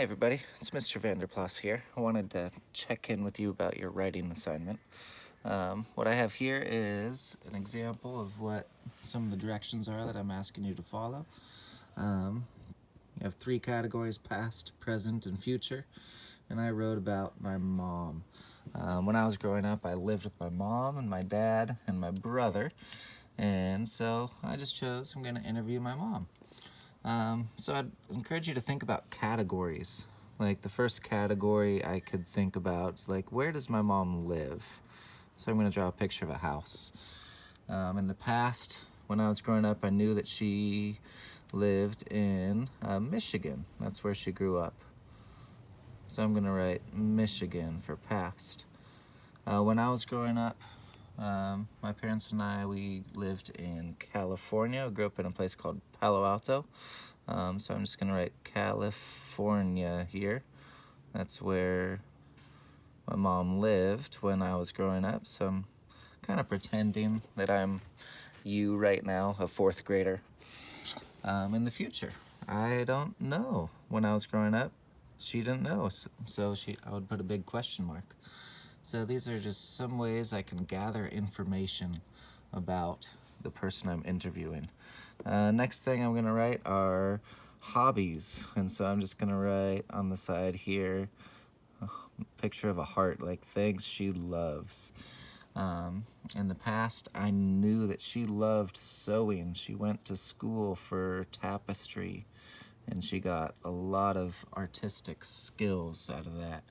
everybody, it's Mr. Vanderplas here. I wanted to check in with you about your writing assignment. What I have here is an example of what some of the directions are that I'm asking you to follow. You have 3 categories: past, present, and future. And I wrote about my mom. When I was growing up, I lived with my mom and my dad and my brother. And so I just chose I'm going to interview my mom. So I'd encourage you to think about categories. Like the first category I could think about is like, where does my mom live? So I'm going to draw a picture of a house. In the past, when I was growing up, I knew that she lived in Michigan. That's where she grew up. So I'm going to write Michigan for past. When I was growing up, my parents and we lived in California. We grew up in a place called Palo Alto. So I'm just going to write California here. That's where my mom lived when I was growing up. So I'm kind of pretending that I'm you right now, a 4th grader. In the future, I don't know. When I was growing up, she didn't know. So I would put a big question mark. So these are just some ways I can gather information about the person I'm interviewing. Next thing I'm going to write are hobbies. And so I'm just going to write on the side here a picture of a heart, like things she loves. In the past, I knew that she loved sewing. She went to school for tapestry, and she got a lot of artistic skills out of that.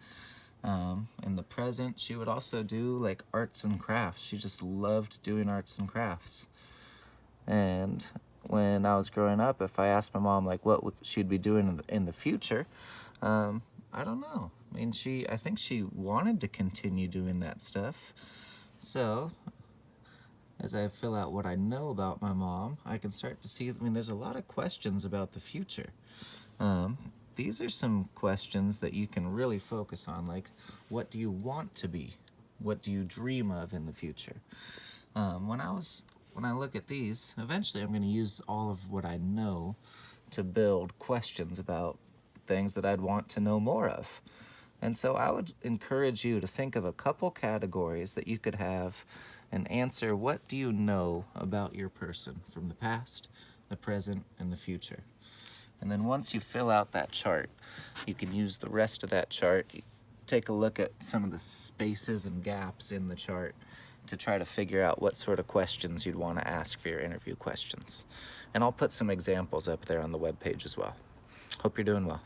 In the present, she would also do like arts and crafts. She just loved doing arts and crafts. And when I was growing up, if I asked my mom like what she'd be doing in the future, I don't know. I mean, I think she wanted to continue doing that stuff. So as I fill out what I know about my mom, I can start to see, I mean, there's a lot of questions about the future. These are some questions that you can really focus on, like, what do you want to be? What do you dream of in the future? When I look at these, eventually I'm going to use all of what I know to build questions about things that I'd want to know more of. And so I would encourage you to think of a couple categories that you could have and answer, what do you know about your person from the past, the present, and the future? And then once you fill out that chart, you can use the rest of that chart, take a look at some of the spaces and gaps in the chart to try to figure out what sort of questions you'd want to ask for your interview questions. And I'll put some examples up there on the webpage as well. Hope you're doing well.